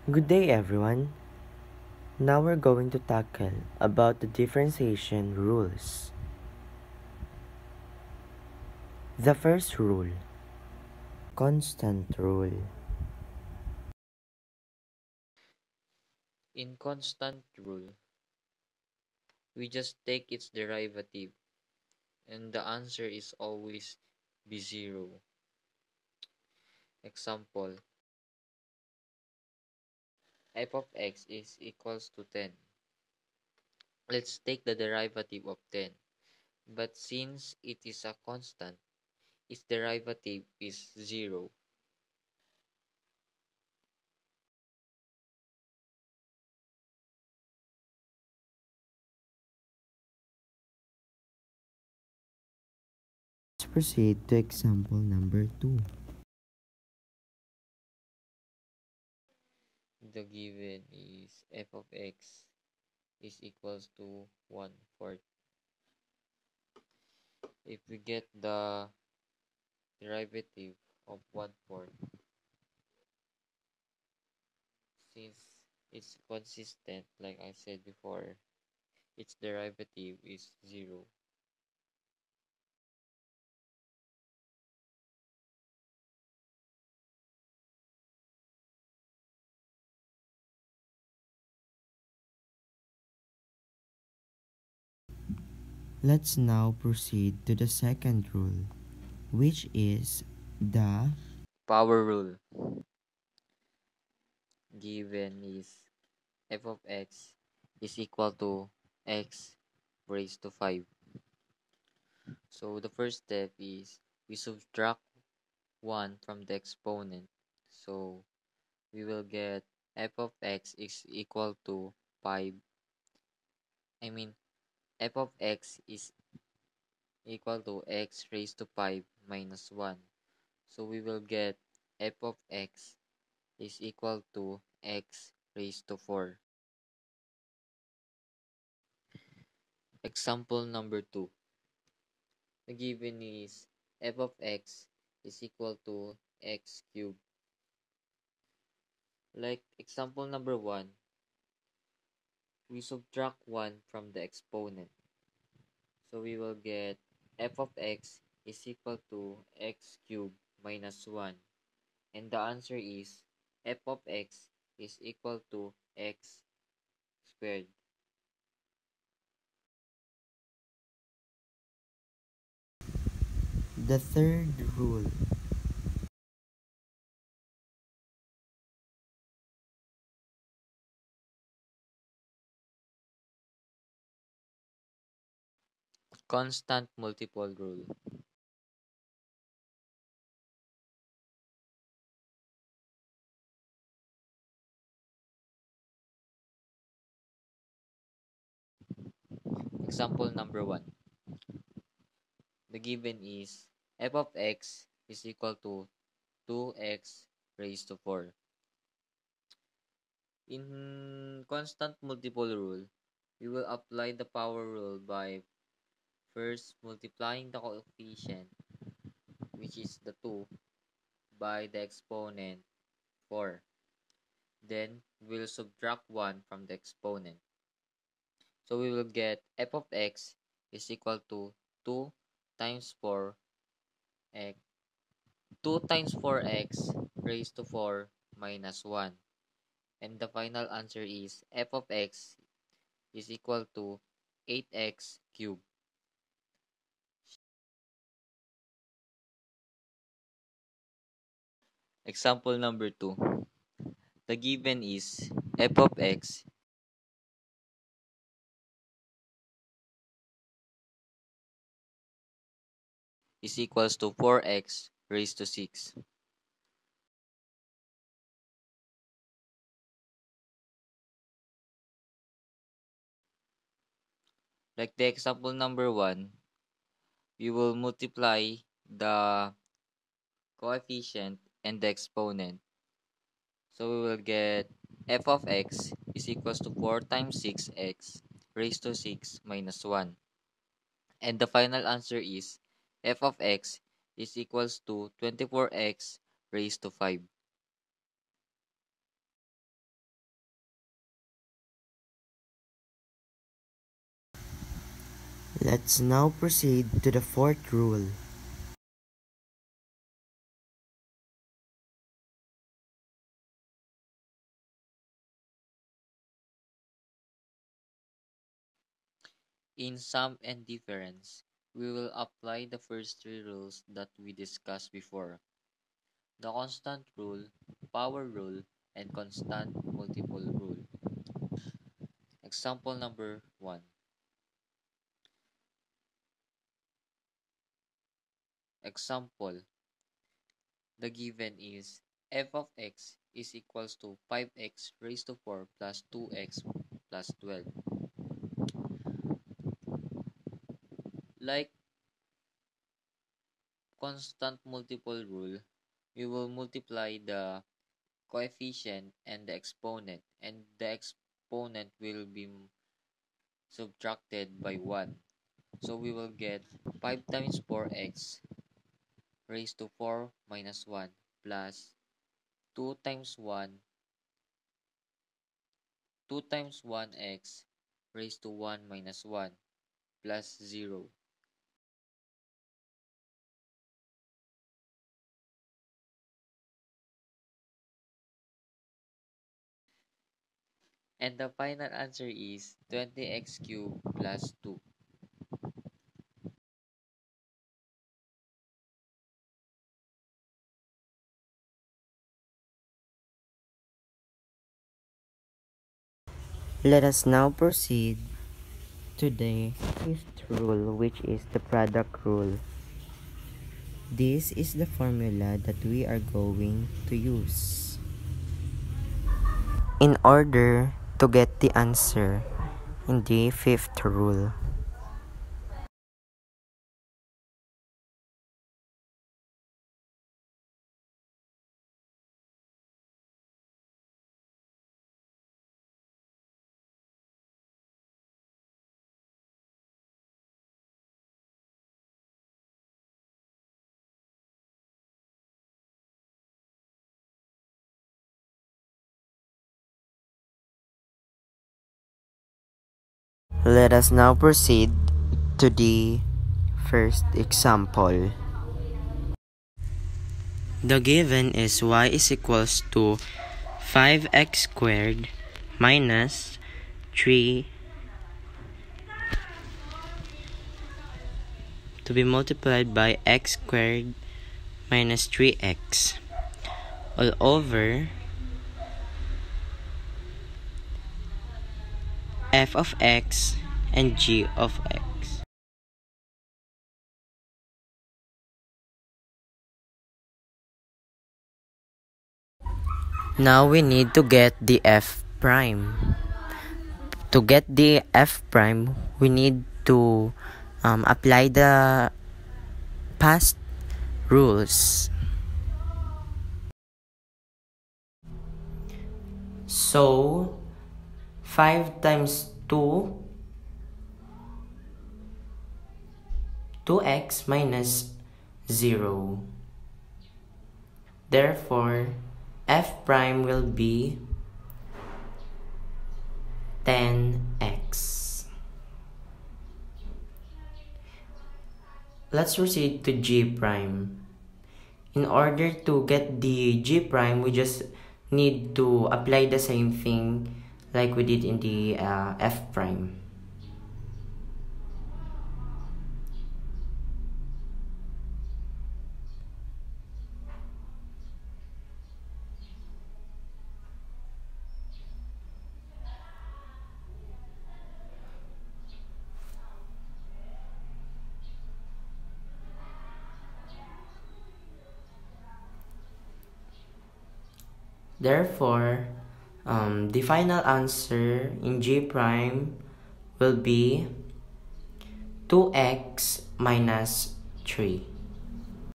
Good day everyone. Now we're going to tackle about the differentiation rules. The first rule, constant rule. In constant rule, we just take its derivative and the answer is always be 0. Example, f of x is equals to 10. Let's take the derivative of 10. But since it is a constant, its derivative is 0. Let's proceed to example number 2. The given is f of x is equals to 1/4. If we get the derivative of 1/4, since it's consistent, like I said before, its derivative is 0. Let's now proceed to the second rule, which is the Power rule. Given is f of x is equal to x raised to 5. So the first step is we subtract 1 from the exponent. So we will get f of x is equal to 5. I mean, f of x is equal to x raised to 5 minus 1. So we will get f of x is equal to x raised to 4. Example number 2. The given is f of x is equal to x cubed. Like example number 1, we subtract 1 from the exponent. So we will get f of x is equal to x cubed minus 1. And the answer is f of x is equal to x squared. third rule. Constant multiple rule. Example number 1. The given is f of x is equal to 2x raised to 4. In constant multiple rule, we will apply the power rule by first multiplying the coefficient, which is the 2, by the exponent 4. Then we'll subtract 1 from the exponent. So we will get f of x is equal to 2 times 4x 2 times 4x raised to 4 minus 1. And the final answer is f of x is equal to 8x cubed. Example number 2. The given is f of x is equals to 4x raised to 6. Like the example number 1, we will multiply the coefficient and the exponent. So we will get f of x is equals to 4 times 6x raised to 6 minus 1. And the final answer is f of x is equals to 24x raised to 5. Let's now proceed to the fourth rule. In sum and difference, we will apply the first three rules that we discussed before: the constant rule, power rule, and constant multiple rule. Example number 1. Example, the given is f of x is equals to 5x raised to 4 plus 2x plus 12. Like constant multiple rule, we will multiply the coefficient and the exponent, and the exponent will be subtracted by 1. So we will get 5 times 4x raised to 4 minus 1 plus 2 times 1 2 times 1x raised to 1 minus 1 plus 0. And the final answer is 20x cubed plus 2. Let us now proceed to the fifth rule, which is the product rule. This is the formula that we are going to use in order to get the answer in the fifth rule. Let us now proceed to the first example. The given is y is equals to 5x squared minus 3 to be multiplied by x squared minus 3x all over f of x and g of x. Now we need to get the f prime. To get the f prime, we need to apply the past rules. So 5 times 2, 2x minus 0. Therefore, f prime will be 10x. Let's proceed to g prime. In order to get the g prime, we just need to apply the same thing like we did in the f prime. Therefore, the final answer in g prime will be 2x minus 3.